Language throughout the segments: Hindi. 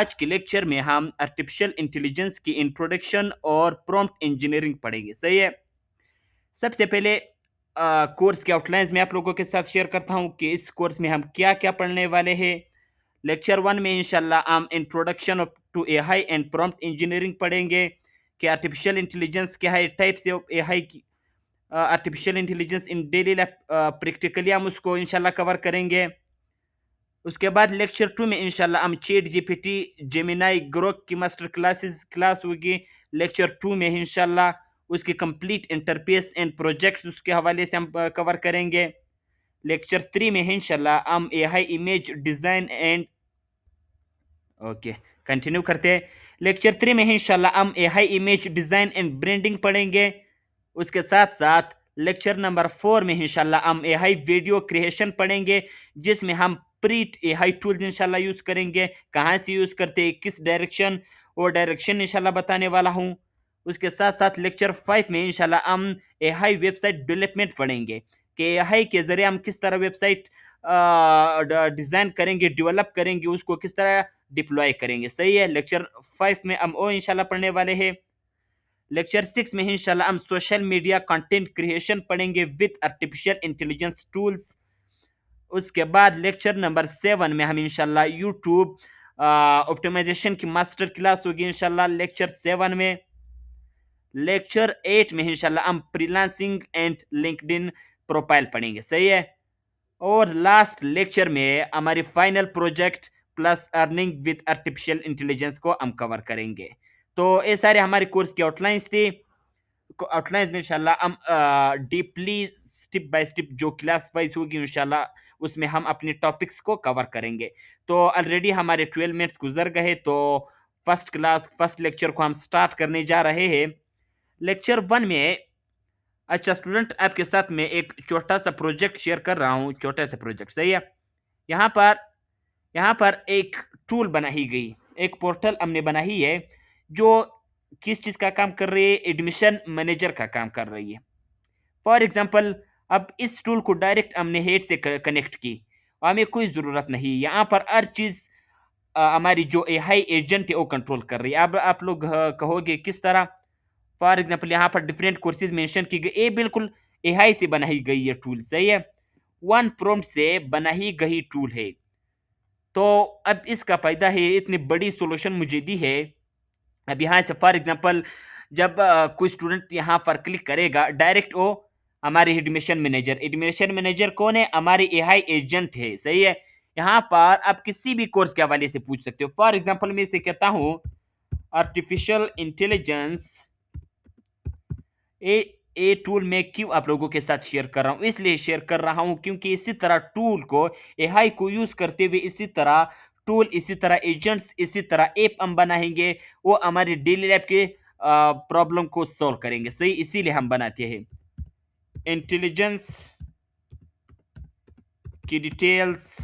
आज के लेक्चर में हम आर्टिफिशियल इंटेलिजेंस की इंट्रोडक्शन और प्रॉम्प्ट इंजीनियरिंग पढ़ेंगे। सही है। सबसे पहले कोर्स के आउटलाइंस में आप लोगों के साथ शेयर करता हूं कि इस कोर्स में हम क्या क्या पढ़ने वाले हैं। लेक्चर 1 में इंशाल्लाह हम introduction to AI and prompt engineering पढ़ेंगे कि आर्टिफिशियल इंटेलिजेंस क्या है, टाइप्स ऑफ एआई की, artificial intelligence in daily life practically हम उसको इंशाल्लाह कवर करेंगे। उसके बाद लेक्चर 2 में इंशाल्लाह हम चैट जीपीटी, जेमिनाई, ग्रोक की मास्टर क्लास होगी। लेक्चर 2 में इंशाल्लाह उसकी कंप्लीट इंटरफेस एंड प्रोजेक्ट्स उसके हवाले से हम कवर करेंगे। लेक्चर 3 में इंशाल्लाह हम AI image design and okay continue करते हैं। लेक्चर 3 में इंशाल्लाह हम AI image design and branding पढ़ेंगे। उसके साथ साथ लेक्चर नंबर 4 में इंशाल्लाह हम एआई वीडियो क्रिएशन पढ़ेंगे, जिसमें हम प्री एआई टूल्स इंशाल्लाह यूज़ करेंगे, कहाँ से यूज़ करते हैं, किस डायरेक्शन, और डायरेक्शन इंशाल्लाह बताने वाला हूँ। उसके साथ साथ लेक्चर 5 में इंशाल्लाह हम एआई वेबसाइट डेवलपमेंट पढ़ेंगे कि एआई के ज़रिए हम किस तरह वेबसाइट डिज़ाइन करेंगे, डेवलप करेंगे, उसको किस तरह डिप्लॉय करेंगे। सही है। लेक्चर 5 में हम वो इंशाल्लाह पढ़ने वाले हैं। लेक्चर 6 में इंशाल्लाह हम सोशल मीडिया कंटेंट क्रिएशन पढ़ेंगे विद आर्टिफिशियल इंटेलिजेंस टूल्स। उसके बाद लेक्चर नंबर 7 में हम इंशाल्लाह यूट्यूब ऑप्टिमाइजेशन की मास्टर क्लास होगी इंशाल्लाह लेक्चर 7 में। लेक्चर 8 में इंशाल्लाह हम फ्रीलांसिंग एंड लिंक्डइन प्रोफाइल पढ़ेंगे। सही है। और लास्ट लेक्चर में हमारी final project plus earning with artificial intelligence को हम कवर करेंगे। तो ये सारे हमारे कोर्स की आउटलाइंस थी। आउटलाइंस में इंशाल्लाह हम डीपली स्टेप बाय स्टेप जो क्लास वाइज होगी इंशाल्लाह उसमें हम अपने टॉपिक्स को कवर करेंगे। तो ऑलरेडी हमारे 12 मिनट्स गुजर गए, तो फर्स्ट लेक्चर को हम स्टार्ट करने जा रहे हैं। लेक्चर 1 में अच्छा स्टूडेंट, आपके साथ में एक छोटा सा प्रोजेक्ट शेयर कर रहा हूँ, छोटा सा प्रोजेक्ट। सही है। यहाँ पर यहाँ पर एक टूल बनाई गई, एक पोर्टल हमने बनाई है जो किस चीज़ का काम कर रही है, एडमिशन मैनेजर का काम कर रही है। फॉर एग्जांपल, अब इस टूल को डायरेक्ट हमने हेड से कनेक्ट की, हमें कोई ज़रूरत नहीं, यहाँ पर हर चीज़ हमारी जो एआई एजेंट है वो कंट्रोल कर रही है। अब आप लोग कहोगे किस तरह। फॉर एग्जांपल यहाँ पर डिफरेंट कोर्सेज मेंशन की गई, ये बिल्कुल एआई से बनाई गई है टूल। सही है। वन प्रॉम्प्ट से बनाई गई टूल है। तो अब इसका फ़ायदा है, इतनी बड़ी सॉल्यूशन मुझे दी है। अब यहाँ से फॉर एग्जांपल जब कोई स्टूडेंट यहाँ पर क्लिक करेगा, डायरेक्ट वो हमारे एडमिशन मैनेजर कौन है, हमारे एआई एजेंट है। सही है। यहाँ पर आप किसी भी कोर्स के हवाले से पूछ सकते हो। फॉर एग्जांपल मैं इसे कहता हूँ आर्टिफिशियल इंटेलिजेंस। ए टूल मैं क्यों आप लोगों के साथ शेयर कर रहा हूँ, इसलिए शेयर कर रहा हूँ क्योंकि इसी तरह टूल को, एआई को यूज करते हुए इसी तरह टूल, इसी तरह एजेंट्स, इसी तरह ऐप हम बनाएंगे, वो हमारी डेली लाइफ के प्रॉब्लम को सॉल्व करेंगे। सही, इसीलिए हम बनाते हैं। इंटेलिजेंस की डिटेल्स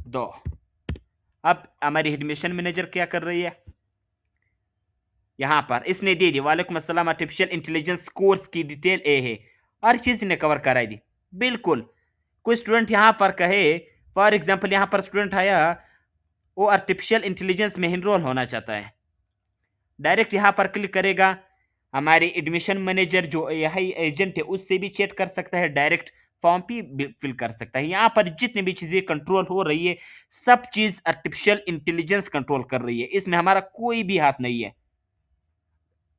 दो। अब हमारी एडमिशन मैनेजर क्या कर रही है, यहाँ पर इसने दे दी वालेकुम अस्सलाम आर्टिफिशियल इंटेलिजेंस कोर्स की डिटेल ए है, हर चीज़ ने कवर कराई दी। बिल्कुल। कोई स्टूडेंट यहाँ पर कहे, फॉर एग्जांपल यहाँ पर स्टूडेंट आया, वो आर्टिफिशियल इंटेलिजेंस में इनरोल होना चाहता है, डायरेक्ट यहाँ पर क्लिक करेगा, हमारे एडमिशन मैनेजर जो एआई एजेंट है उससे भी चैट कर सकता है, डायरेक्ट फॉर्म भी फिल कर सकता है। यहाँ पर जितनी भी चीज़ें कंट्रोल हो रही है, सब चीज़ आर्टिफिशियल इंटेलिजेंस कंट्रोल कर रही है, इसमें हमारा कोई भी हाथ नहीं है।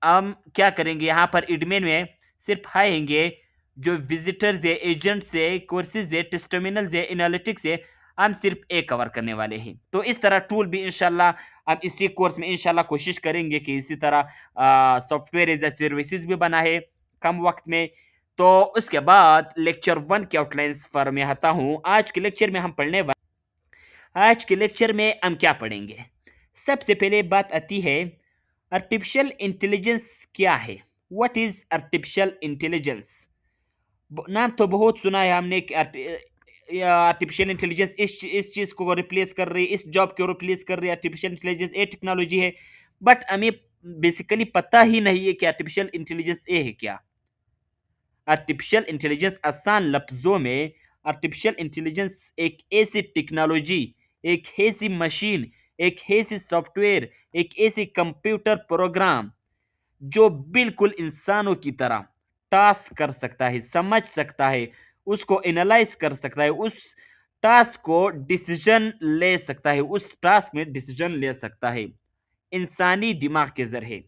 हम क्या करेंगे, यहाँ पर एडमिन में सिर्फ आएंगे, जो विजिटर्स है, एजेंट्स है, कोर्सेज है, टेस्टिमोनियल्स है, एनालिटिक्स है, हम सिर्फ एक कवर करने वाले हैं। तो इस तरह टूल भी इंशाल्लाह हम इसी कोर्स में इंशाल्लाह कोशिश करेंगे कि इसी तरह सॉफ्टवेयर एज ए सर्विसेज भी बना है कम वक्त में। तो उसके बाद लेक्चर 1 के आउटलाइंस पर मैं आता हूँ। आज के लेक्चर में हम आज के लेक्चर में हम क्या पढ़ेंगे। सबसे पहले बात आती है आर्टिफिशियल इंटेलिजेंस क्या है। What is artificial intelligence. नाम तो बहुत सुना है हमने कि आर्टिफिशियल इंटेलिजेंस इस चीज़ को रिप्लेस कर रही है, इस जॉब को रिप्लेस कर रही है, आर्टिफिशियल इंटेलिजेंस ये टेक्नोलॉजी है। बट हमें बेसिकली पता ही नहीं है कि आर्टिफिशियल इंटेलिजेंस ये है क्या। आर्टिफिशियल इंटेलिजेंस आसान लफ्ज़ों में, आर्टिफिशियल इंटेलिजेंस एक ऐसी टेक्नोलॉजी एक ऐसी मशीन, एक ऐसी सॉफ्टवेयर, एक ऐसी कंप्यूटर प्रोग्राम जो बिल्कुल इंसानों की तरह टास्क कर सकता है, समझ सकता है, उसको एनालाइज कर सकता है, उस टास्क को डिसीजन ले सकता है, उस टास्क में डिसीजन ले सकता है इंसानी दिमाग के जरिए।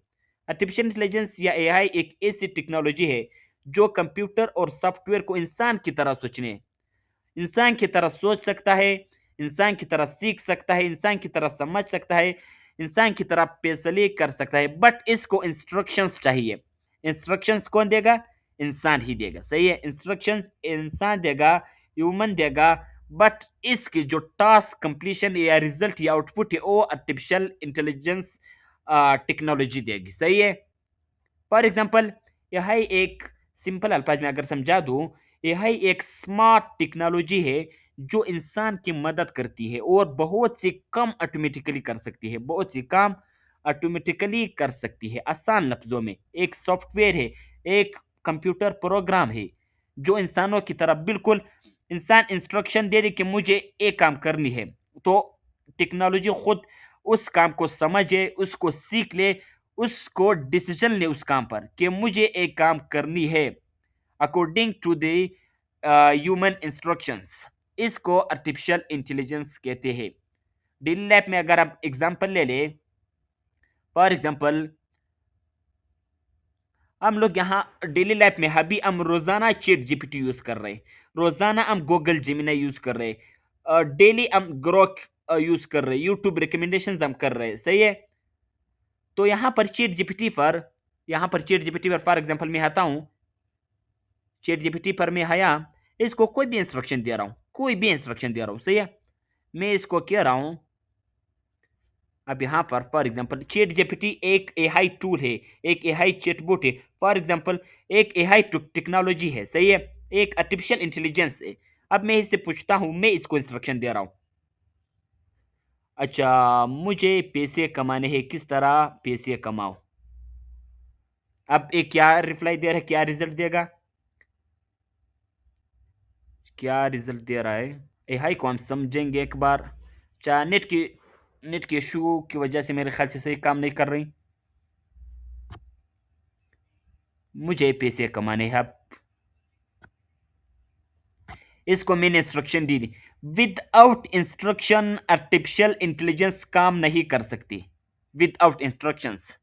आर्टिफिशियल इंटेलिजेंस या एआई एक ऐसी टेक्नोलॉजी है जो कंप्यूटर और सॉफ्टवेयर को इंसान की तरह सोचने, इंसान की तरह सोच सकता है, इंसान की तरह सीख सकता है, इंसान की तरह समझ सकता है, इंसान की तरह फैसले कर सकता है, बट इसको इंस्ट्रक्शंस चाहिए। इंस्ट्रक्शंस कौन देगा? इंसान ही देगा, सही है। इंस्ट्रक्शंस इंसान देगा, ह्यूमन देगा, बट इसकी जो टास्क कंप्लीशन या रिजल्ट या आउटपुट है वो आर्टिफिशियल इंटेलिजेंस टेक्नोलॉजी देगी, सही है। फॉर एग्जाम्पल, यह एक सिंपल अल्फाज में अगर समझा दूं, यह एक स्मार्ट टेक्नोलॉजी है जो इंसान की मदद करती है और बहुत से काम ऑटोमेटिकली कर सकती है, बहुत से काम ऑटोमेटिकली कर सकती है। आसान लफ्जों में एक सॉफ्टवेयर है, एक कंप्यूटर प्रोग्राम है जो इंसानों की तरह बिल्कुल इंसान इंस्ट्रक्शन दे दे कि मुझे एक काम करनी है, तो टेक्नोलॉजी खुद उस काम को समझे, उसको सीख ले, उसको डिसीजन ले उस काम पर कि मुझे एक काम करनी है according to the human instructions. इसको आर्टिफिशियल इंटेलिजेंस कहते हैं। डेली लाइफ में अगर आप एग्जांपल ले ले, फॉर एग्जांपल हम लोग यहाँ डेली लाइफ में अभी हम रोजाना चैट जीपीटी यूज कर रहे हैं, रोजाना हम गूगल जेमिनी यूज कर रहे हैं, डेली हम ग्रोक यूज कर रहे हैं, यूट्यूब रिकमेंडेशंस हम कर रहे हैं, सही है। तो यहाँ पर चैट जीपीटी पर फॉर एग्जांपल मैं आता हूँ, चैट जीपीटी पर मैं आया, इसको कोई भी इंस्ट्रक्शन दे रहा हूँ, कोई भी इंस्ट्रक्शन दे रहा हूँ, सही है। मैं इसको कह रहा हूँ, अब यहाँ पर फॉर एग्जांपल चैट जीपीटी एक एआई टूल है, एक एआई चैटबॉट है, फॉर एग्जांपल एक एआई टेक्नोलॉजी है, सही है, एक आर्टिफिशियल इंटेलिजेंस है। अब मैं इससे पूछता हूँ, मैं इसको इंस्ट्रक्शन दे रहा हूँ, अच्छा मुझे पैसे कमाने हैं, किस तरह पैसे कमाओ। अब ये क्या रिप्लाई दे रहा है, क्या रिजल्ट देगा, क्या रिजल्ट दे रहा है। एआई को हम समझेंगे एक बार। अच्छा नेट की इशू की वजह से मेरे ख्याल से सही काम नहीं कर रही। मुझे पैसे कमाने हैं, अब इसको मैंने इंस्ट्रक्शन दी थी। विदाउट इंस्ट्रक्शन आर्टिफिशियल इंटेलिजेंस काम नहीं कर सकती, विदाउट इंस्ट्रक्शंस।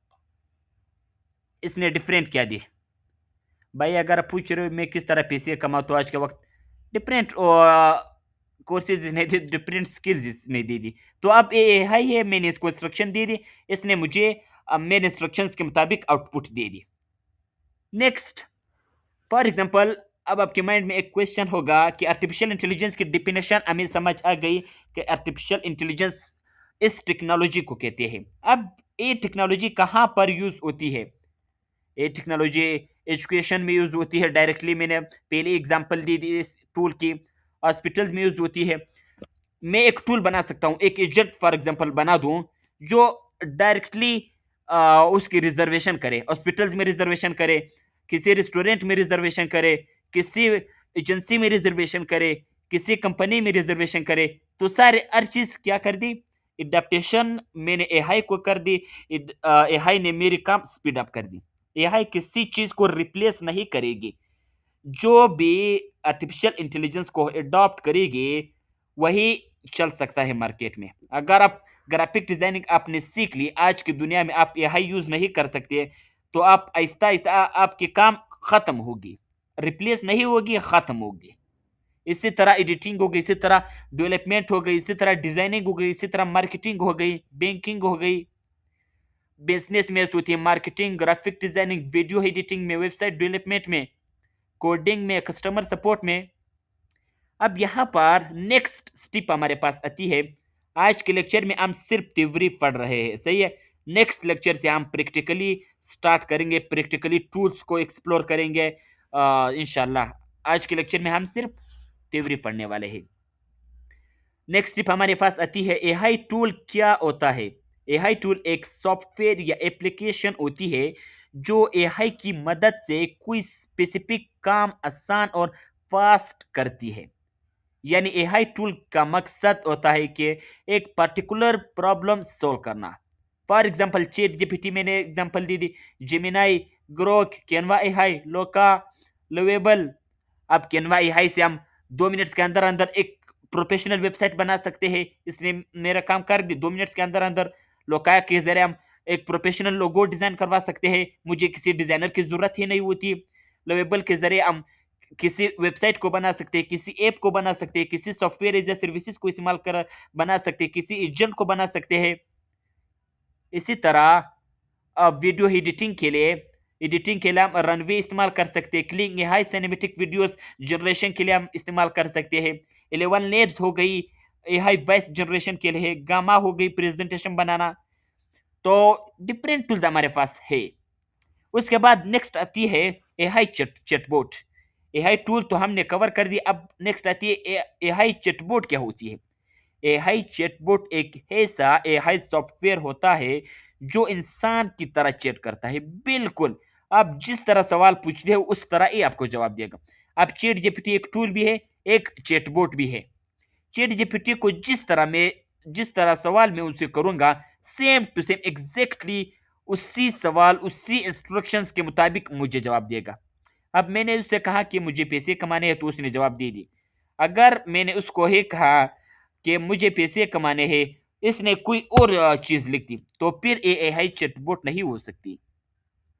इसने डिफरेंट क्या दी भाई, अगर आप पूछ रहे हो मैं किस तरह पैसे कमाऊँ, तो आज के वक्त डिफरेंट कोर्सेज नहीं दी, डिफरेंट स्किल्स नहीं दे दी। तो अब ये है, मैंने इसको इंस्ट्रक्शन दे दी, इसने मुझे मेरे इंस्ट्रक्शंस के मुताबिक output they the. Next, for example, अब आपके माइंड में एक क्वेश्चन होगा कि आर्टिफिशियल इंटेलिजेंस की डेफिनेशन हमें समझ आ गई कि आर्टिफिशियल इंटेलिजेंस इस टेक्नोलॉजी को कहते हैं। अब ये टेक्नोलॉजी कहाँ पर यूज होती है? ये टेक्नोलॉजी एजुकेशन में यूज होती है डायरेक्टली, मैंने पहले एग्जांपल दी थी इस टूल की। हॉस्पिटल्स में यूज होती है। मैं एक टूल बना सकता हूँ, एक एजेंट फॉर एग्जांपल बना दूं जो डायरेक्टली उसकी रिजर्वेशन करे, हॉस्पिटल्स में रिजर्वेशन करे, किसी रेस्टोरेंट में रिजर्वेशन करे, किसी एजेंसी में रिजर्वेशन करे, किसी कंपनी में रिजर्वेशन करे, तो सारे हर चीज क्या कर दी, एडेप्टेशन मैंने एआई को कर दी। एआई ने मेरी काम स्पीड अप कर दी। एआई किसी चीज को रिप्लेस नहीं करेगी, जो भी आर्टिफिशियल इंटेलिजेंस को अडॉप्ट करेगी वही चल सकता है मार्केट में। अगर आप ग्राफिक डिजाइनिंग आपने सीख ली, आज की दुनिया में आप एआई यूज नहीं कर सकते, तो आप आहिस्ता आहिस्ता आपके काम खत्म होगी, रिप्लेस नहीं होगी, खत्म होगी। इसी तरह एडिटिंग हो गई, इसी तरह डेवलपमेंट हो गई, इसी तरह डिजाइनिंग हो गई, इसी तरह मार्केटिंग हो गई, बैंकिंग हो गई, बिजनेस में होती है marketing, graphic designing, video editing में, वेबसाइट डेवलपमेंट में, कोडिंग में, कस्टमर सपोर्ट में। अब यहाँ पर नेक्स्ट स्टेप हमारे पास आती है। आज के लेक्चर में हम सिर्फ थ्योरी पढ़ रहे हैं, सही है। नेक्स्ट लेक्चर से हम प्रैक्टिकली स्टार्ट करेंगे, प्रैक्टिकली टूल्स को एक्सप्लोर करेंगे इंशाल्लाह। आज के लेक्चर में हम सिर्फ थ्योरी पढ़ने वाले हैं। नेक्स्ट स्टेप हमारे पास आती है, एआई टूल क्या होता है। एआई टूल एक सॉफ्टवेयर या एप्लीकेशन होती है जो एआई की मदद से कोई स्पेसिफिक काम आसान और फास्ट करती है। यानी एआई टूल का मकसद होता है कि एक पर्टिकुलर प्रॉब्लम सॉल्व करना। फॉर एग्जांपल चैट जीपीटी मैंने एग्जांपल दी थी, जेमिनाई, ग्रोक, कैनवा एआई, लोका, लवेबल। अब कैनवा एआई से हम 2 मिनट्स के अंदर अंदर एक प्रोफेशनल वेबसाइट बना सकते हैं। इसने मेरा काम कर दी 2 मिनट्स के अंदर अंदर। लोकाया के जरिए हम एक प्रोफेशनल लोगो डिजाइन करवा सकते हैं, मुझे किसी डिजाइनर की जरूरत ही नहीं होती। लवेबल के जरिए हम किसी वेबसाइट को बना सकते हैं, किसी ऐप को बना सकते हैं, किसी सॉफ्टवेयर या सर्विसेज को इस्तेमाल कर बना सकते हैं, किसी एजेंट को बना सकते हैं। इसी तरह वीडियो एडिटिंग के लिए हम रनवे इस्तेमाल कर सकते हैं। Cling high cinematic videos generation के लिए हम इस्तेमाल कर सकते हैं। 11 लेब्स हो गई एआई वॉइस जनरेशन के लिए, गामा हो गई प्रेजेंटेशन बनाना। तो डिफरेंट टूल्स हमारे पास है। उसके बाद नेक्स्ट आती है एआई चैटबॉट। एआई टूल तो हमने कवर कर दी, अब नेक्स्ट आती है एआई चैटबॉट क्या होती है। एआई चैटबॉट एक ऐसा एआई सॉफ्टवेयर होता है जो इंसान की तरह चैट करता है। बिल्कुल आप जिस तरह सवाल पूछते हो उस तरह ही आपको जवाब देगा। अब चैट जीपीटी एक टूल भी है, एक चैटबॉट भी है। चैट जीपीटी को जिस तरह सवाल मैं उनसे करूंगा, सेम टू सेम एग्जैक्टली उसी सवाल उसी इंस्ट्रक्शंस के मुताबिक मुझे जवाब देगा। अब मैंने उससे कहा कि मुझे पैसे कमाने हैं तो उसने जवाब दे दी। अगर मैंने उसको ही कहा कि मुझे पैसे कमाने हैं, इसने कोई और चीज लिख दी, तो फिर एआई चैटबॉट नहीं हो सकती।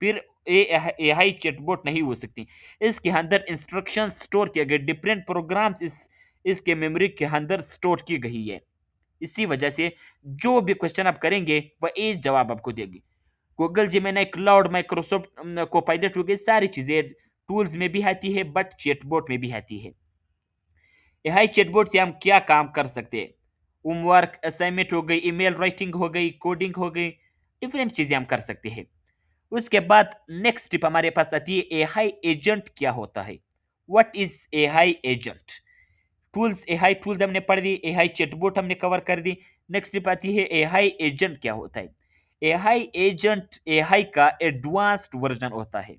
फिर एआई चैटबॉट नहीं हो सकती। इसके अंदर इंस्ट्रक्शन स्टोर किए गए, डिफरेंट प्रोग्राम्स इसके मेमोरी के अंदर स्टोर की गई है। इसी वजह से जो भी क्वेश्चन आप करेंगे वह एक जवाब आपको देगी। गूगल जिमिनाई, क्लाउड, माइक्रोसॉफ्ट को पायलट हो गई, सारी चीजें टूल्स में भी आती है बट चैटबॉट में भी आती है। एआई चैटबॉट से हम क्या काम कर सकते हैं? होमवर्क असाइनमेंट हो गई, ईमेल राइटिंग हो गई, कोडिंग हो गई, डिफरेंट चीजें हम कर सकते हैं। उसके बाद नेक्स्ट टिप हमारे पास आती है एआई एजेंट क्या होता है। What is AI agent? Tools, AI tools हमने पढ़ दी, एआई चैटबॉट हमने कवर कर दी। नेक्स्ट टिप आती है एआई एजेंट क्या होता है। एआई एजेंट एआई का एडवांस्ड वर्जन होता है।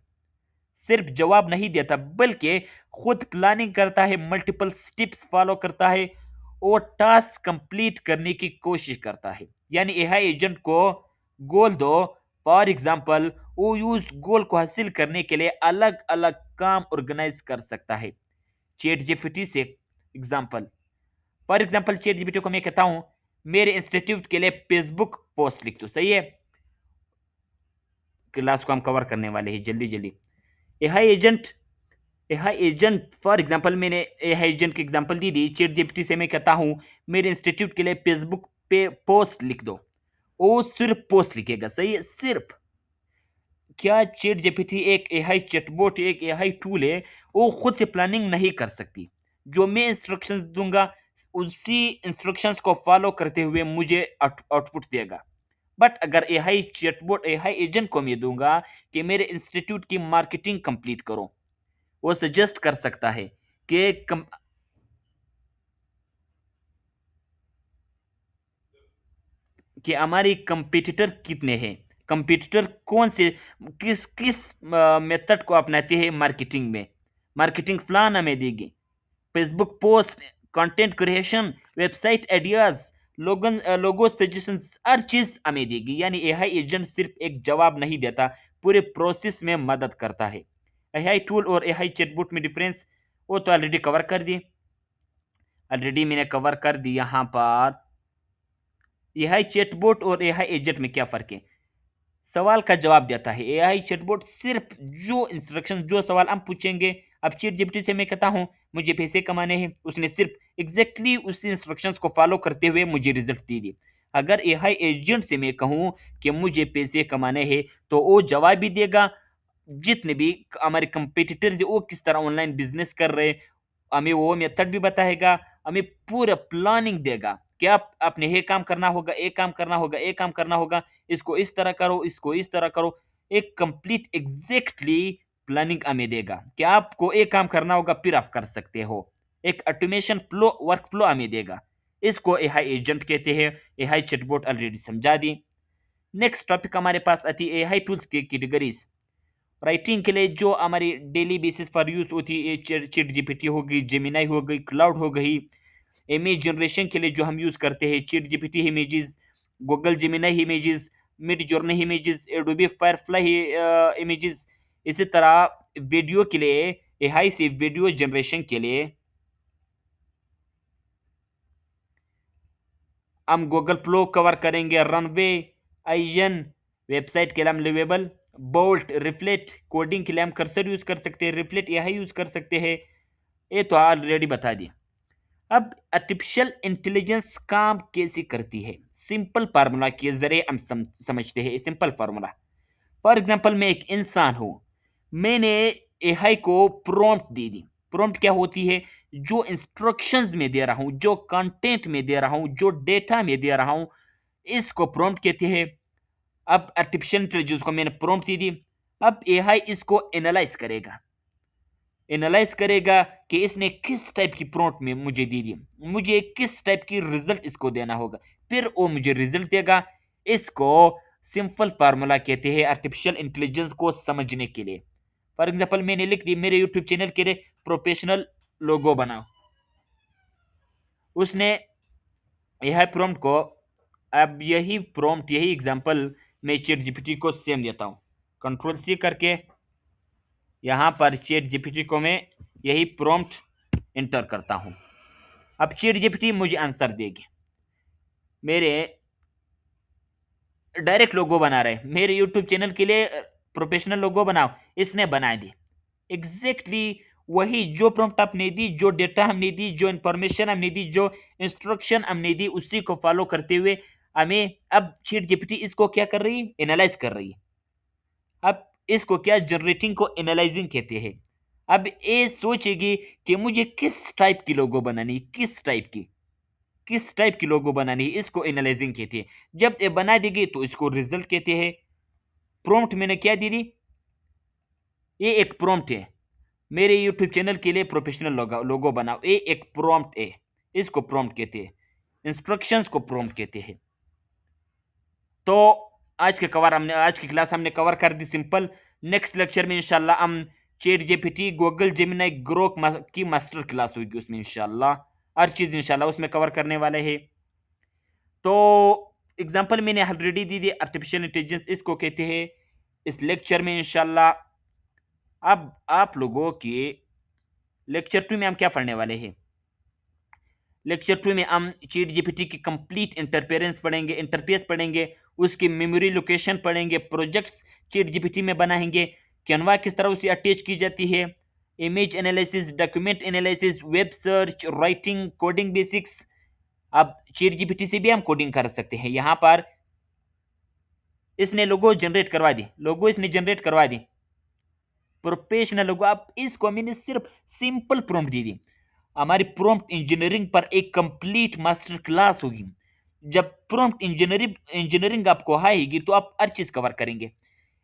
सिर्फ जवाब नहीं देता बल्कि खुद प्लानिंग करता है, मल्टीपल स्टेप्स फॉलो करता है और टास्क कंप्लीट करने की कोशिश करता है। यानी एआई एजेंट को गोल दो, फॉर एग्जांपल वो उस गोल को हासिल करने के लिए अलग अलग काम ऑर्गेनाइज कर सकता है। चैट जीपीटी से example, for example chat GPT को मैं कहता हूं मेरे इंस्टीट्यूट के लिए फेसबुक पोस्ट लिख दो, सही है। क्लास को हम कवर करने वाले हैं जल्दी जल्दी। AI agent AI agent for example मैंने एआई एजेंट की एग्जांपल दी थी। चैट जीपीटी से मैं कहता हूं मेरे इंस्टीट्यूट के लिए फेसबुक पे पोस्ट लिख दो, वो सिर्फ पोस्ट लिखेगा, सही है, सिर्फ। क्या चैट जीपीटी एक एआई चैटबॉट, एक एआई टूल है, वो खुद से प्लानिंग नहीं कर सकती। जो मैं इंस्ट्रक्शंस दूंगा उसी इंस्ट्रक्शंस को फॉलो करते हुए मुझे आउटपुट देगा। बट अगर एआई चैटबॉट, एआई एजेंट को मैं दूंगा कि मेरे इंस्टीट्यूट की मार्केटिंग कंप्लीट करो, वो सजेस्ट कर सकता है कि हमारी कंपटीटर कितने हैं, कंपटीटर कौन से किस किस मेथड को अपनाते हैं मार्केटिंग में। मार्केटिंग प्लान हमें देगी, Facebook post, content creation, website ideas, logo suggestions, हर चीज हमें देगी। यानी एआई एजेंट सिर्फ एक जवाब नहीं देता, पूरे प्रोसेस में मदद करता है। एआई टूल और एआई चैटबॉट में डिफरेंस वो तो ऑलरेडी कवर कर दिए, ऑलरेडी मैंने कवर कर दी। यहाँ पर एआई चैटबॉट और एआई एजेंट में क्या फर्क है? सवाल का जवाब देता है एआई चैटबॉट, सिर्फ जो इंस्ट्रक्शन, जो सवाल हम पूछेंगे। अब चैट जीपीटी से मैं कहता हूं मुझे पैसे कमाने हैं, उसने सिर्फ एग्जैक्टली उसी इंस्ट्रक्शंस को फॉलो करते हुए मुझे रिजल्ट दे दिए। अगर एआई एजेंट से मैं कहूं कि मुझे पैसे कमाने हैं, तो वो जवाब भी देगा। जितने भी हमारे कंपटीटर्स है वो किस तरह ऑनलाइन बिजनेस कर रहे हैं, हमें वो मेथड भी बताएगा, हमें पूरा प्लानिंग देगा कि आप अपने ये काम करना होगा, एक काम करना होगा, एक काम करना होगा, इसको इस तरह करो, इसको इस तरह करो। एक कंप्लीट एग्जैक्टली प्लानिंग हमें देगा कि आपको एक काम करना होगा फिर आप कर सकते हो। एक ऑटोमेशन फ्लो, वर्क फ्लो हमें देगा। इसको एआई एजेंट कहते हैं। एआई चैटबॉट ऑलरेडी समझा दी। नेक्स्ट टॉपिक हमारे पास आती है एआई टूल्स की कैटेगरीज। राइटिंग के लिए जो हमारी डेली बेसिस पर यूज़ होती है, चैट जीपीटी हो गई, जेमिनाई हो गई, क्लाउड हो गई। इमेज जनरेशन के लिए जो हम यूज़ करते हैं, chat GPT images, Google Gemini images, mid journey images, Adobe Firefly images. इसी तरह वीडियो के लिए एआई से वीडियो जनरेशन के लिए हम गूगल फ्लो कवर करेंगे, रनवे, आइजन, वेबसाइट के लिए हम लिवेबल, बोल्ट, रिफ्लेक्ट, कोडिंग के लिए हम कर्सर यूज़ कर सकते हैं, रिफ्लेक्ट एआई यूज़ कर सकते हैं। ये तो ऑलरेडी बता दिया। अब आर्टिफिशियल इंटेलिजेंस काम कैसे करती है, सिंपल फार्मूला के जरिए हम समझते हैं। सिंपल फार्मूला, फॉर एग्जांपल मैं एक इंसान हूं, मैंने एआई को प्रॉम्प्ट दे दी। प्रॉम्प्ट क्या होती है? जो इंस्ट्रक्शंस में दे रहा हूं, जो कंटेंट में दे रहा हूं, जो डेटा में दे रहा हूं, इसको प्रॉम्प्ट कहते हैं। अब आर्टिफिशियल इंटेलिजेंस को मैंने प्रॉम्प्ट दे दी। अब एआई इसको एनालाइज करेगा कि इसने किस टाइप की प्रॉम्प्ट में मुझे दी दी, मुझे किस टाइप की रिजल्ट इसको देना होगा, फिर वो मुझे रिजल्ट देगा। इसको सिंपल फार्मूला कहते हैं आर्टिफिशियल इंटेलिजेंस को समझने के लिए। फॉर एग्जांपल मैंने लिख दी मेरे यूट्यूब चैनल के लिए प्रोफेशनल लोगो बनाओ, उसने यह प्रॉम्प्ट को, अब यही प्रॉम्प्ट, यही एग्जांपल मैं चैट जीपीटी को सेम देता हूँ, कंट्रोल सी करके यहाँ पर चैट जीपीटी को मैं यही प्रॉम्प्ट इंटर करता हूँ। अब चैट जीपीटी मुझे आंसर देगी। मेरे डायरेक्ट लोगो बना रहे, मेरे यूट्यूब चैनल के लिए प्रोफेशनल लोगो बनाओ, इसने बना दी एग्जैक्टली वही जो प्रॉम्प्ट आपने दी, जो डेटा हमने दी, जो इंफॉर्मेशन हमने दी, जो इंस्ट्रक्शन हमने दी, उसी को फॉलो करते हुए हमें अब चैट जीपीटी इसको क्या कर रही है? एनालाइज कर रही है। अब इसको क्या, जनरेटिंग को एनालाइजिंग कहते हैं। अब ये सोचेगी कि मुझे किस टाइप की लोगो बनानी, किस टाइप की लोगो बनानी है, इसको एनालाइजिंग कहते हैं। जब ये बना देगी तो इसको रिजल्ट कहते हैं। प्रॉम्प्ट मैंने क्या दी थी? ये एक प्रॉम्प्ट है, मेरे यूट्यूब चैनल के लिए प्रोफेशनल लोगो बनाओ, ये एक प्रॉम्प्ट है, इसको प्रॉम्प्ट कहते हैं। इंस्ट्रक्शंस को प्रॉम्प्ट कहते हैं। तो आज की क्लास हमने कवर कर दी सिंपल। नेक्स्ट लेक्चर में इंशाल्लाह हम chat GPT, Google Gemini, Grok की मास्टर क्लास होगी, उसमें इंशाल्लाह हर चीज़ इंशाल्लाह उसमें कवर करने वाले हैं। तो एग्जांपल मैंने ऑलरेडी दी थी, आर्टिफिशियल इंटेलिजेंस इसको कहते हैं। इस लेक्चर में इंशाल्लाह अब आप लोगों के लेक्चर 2 में हम क्या पढ़ने वाले हैं? लेक्चर 2 में हम चैट जीपीटी की कंप्लीट इंटरफेस पढ़ेंगे, उसकी मेमोरी लोकेशन पढ़ेंगे, प्रोजेक्ट्स चैट जीपीटी में बनाएंगे, कैनवा किस तरह उसे अटैच की जाती है, image analysis, document analysis, web search, writing, coding basics. अब चैट जीपीटी से भी हम कोडिंग कर सकते हैं। यहाँ पर इसने लोगो जनरेट करवा दी, प्रोफेशनल लोगो। अब इसको मैंने सिर्फ सिंपल प्रॉम्प्ट दी थी। हमारी प्रॉम्प्ट इंजीनियरिंग पर एक कंप्लीट मास्टर क्लास होगी। जब प्रॉम्प्ट इंजीनियरिंग आपको आएगी तो आप हर चीज कवर करेंगे।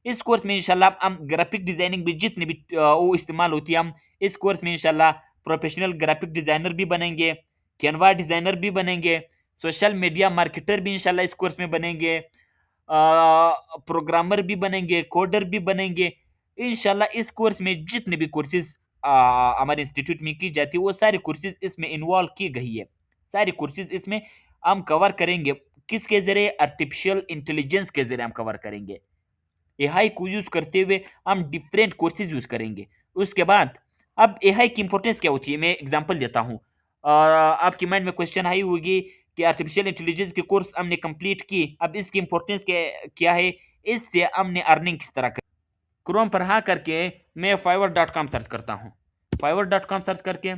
इस कोर्स में इंशाल्लाह हम ग्राफिक डिजाइनिंग भी जितनी भी वो इस्तेमाल होती है, हम इस कोर्स में इंशाल्लाह प्रोफेशनल ग्राफिक डिजाइनर भी बनेंगे, कैनवा डिजाइनर भी बनेंगे, सोशल मीडिया मार्केटर भी इंशाल्लाह इस कोर्स में बनेंगे, प्रोग्रामर भी बनेंगे, कोडर भी बनेंगे। इंशाल्लाह इस कोर्स में जितने भी कोर्सेज हमारे इंस्टीट्यूट में की जाती है, वो सारे कोर्सेज इसमें इन्वॉल्व की गई है। सारे कोर्सेज इसमें हम कवर करेंगे। किसके जरिए? आर्टिफिशियल इंटेलिजेंस के जरिए हम कवर करेंगे। एआई को यूज करते हुए हम डिफरेंट कोर्सेज यूज करेंगे। उसके बाद अब एआई की इंपॉर्टेंस क्या होती है, मैं एग्जांपल देता हूँ। आपकी माइंड में क्वेश्चन आई होगी कि आर्टिफिशियल इंटेलिजेंस के कोर्स हमने कंप्लीट की, अब इसकी इंपॉर्टेंस क्या है, इससे हमने अर्निंग किस तरह करी। क्रोम पर हाँ करके मैं fiverr.com सर्च करता हूँ। fiverr.com सर्च करके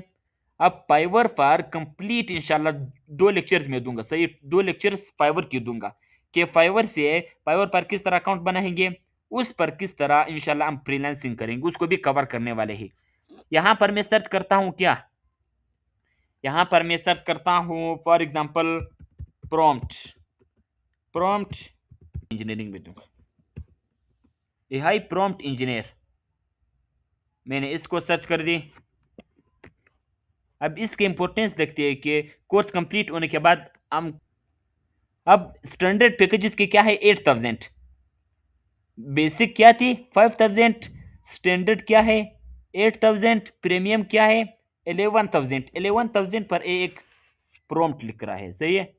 अब फाइवर पर कंप्लीट इंशाल्लाह 2 लेक्चर्स में दूंगा, सही 2 लेक्चर्स फाइवर की दूंगा कि फाइवर पर किस तरह अकाउंट बनाएंगे, उस पर किस तरह इंशाल्लाह हम फ्रीलांसिंग करेंगे, उसको भी कवर करने वाले हैं। यहाँ पर मैं सर्च करता हूँ क्या, यहाँ पर मैं सर्च करता हूँ फॉर एग्जाम्पल प्रॉम्प्ट इंजीनियरिंग में दूंगा, एआई प्रॉम्प्ट इंजीनियर, मैंने इसको सर्च कर दी। अब इसके इंपॉर्टेंस देखते हैं कि कोर्स कंप्लीट होने के बाद हम, अब स्टैंडर्ड पैकेजेस की क्या है 8000, बेसिक क्या थी 5000, स्टैंडर्ड क्या है 8000, प्रीमियम क्या है 11,000। 11,000 पर ये एक प्रॉम्प्ट लिख रहा है, सही है।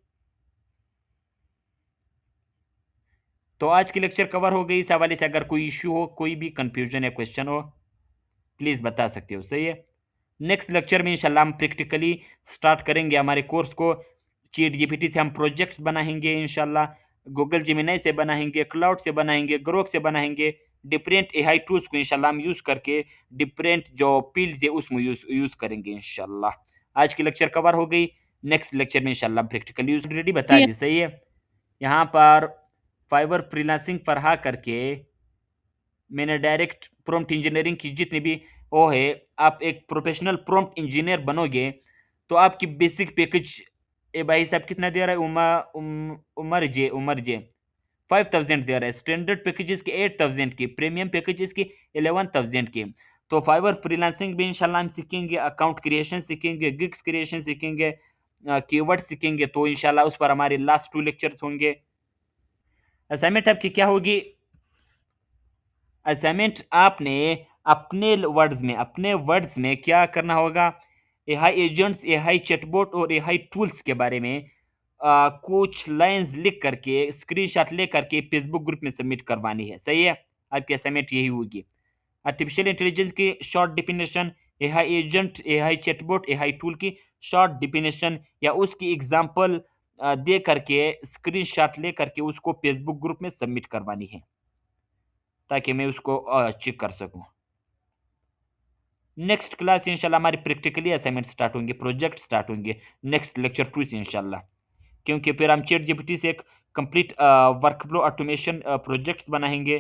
तो आज की लेक्चर कवर हो गई। इस हवाले से अगर कोई इश्यू हो, कोई भी कंफ्यूजन या क्वेश्चन हो, प्लीज़ बता सकते हो, सही है। नेक्स्ट लेक्चर में इंशाल्लाह हम प्रैक्टिकली स्टार्ट करेंगे हमारे कोर्स को। चीट जीपीटी से हम प्रोजेक्ट्स बनाएंगे इंशाल्लाह, गूगल जिमिनाई से बनाएंगे, क्लाउड से बनाएंगे, ग्रोक से बनाएंगे। डिफरेंट एआई टूल्स को इंशाल्लाह हम यूज़ करके डिफरेंट जो फील्ड्स है उसमें यूज़ करेंगे इंशाल्लाह। आज की लेक्चर कवर हो गई। नेक्स्ट लेक्चर में इंशाल्लाह हम प्रैक्टिकली यूज़ ऑलरेडी बता जी। दी, सही है। यहाँ पर फाइवर फ्रीलांसिंग फरहा करके मैंने डायरेक्ट प्रॉम्प्ट इंजीनियरिंग की जितनी भी वो है, आप एक प्रोफेशनल प्रॉम्प्ट इंजीनियर बनोगे तो आपकी बेसिक पैकेज, ए भाई साहब कितना दे रहा है, उमर जे 5000 दे रहा है। स्टैंडर्ड पैकेजेस के 8000 की, प्रीमियम पैकेजेस की 11,000 की। तो फाइवर फ्रीलांसिंग भी इंशाल्लाह हम सीखेंगे, अकाउंट क्रिएशन सीखेंगे, गिग्स क्रिएशन सीखेंगे, कीवर्ड सीखेंगे। तो इंशाल्लाह उस पर हमारे लास्ट 2 लेक्चर्स होंगे। असाइनमेंट आपकी क्या होगी? असाइनमेंट आपने अपने वर्ड्स में क्या करना होगा, एआई एजेंट्स, एआई चैटबॉट और एआई टूल्स के बारे में कुछ लाइंस लिख करके स्क्रीनशॉट ले करके फेसबुक ग्रुप में सबमिट करवानी है, सही है। आपकी असाइनमेंट यही होगी। आर्टिफिशियल इंटेलिजेंस की short definition, AI agent, AI chatbot, AI tool की शॉर्ट डिफिनेशन या उसकी एग्जांपल दे करके स्क्रीनशॉट ले करके उसको फेसबुक ग्रुप में सबमिट करवानी है, ताकि मैं उसको चेक कर सकूं। नेक्स्ट क्लास से इंशाल्लाह हमारी प्रैक्टिकली असाइनमेंट स्टार्ट होंगे, प्रोजेक्ट स्टार्ट होंगे नेक्स्ट लेक्चर 2 से इंशाल्लाह। क्योंकि फिर हम चैट जीपीटी से एक कंप्लीट वर्कफ्लो ऑटोमेशन प्रोजेक्ट्स बनाएंगे।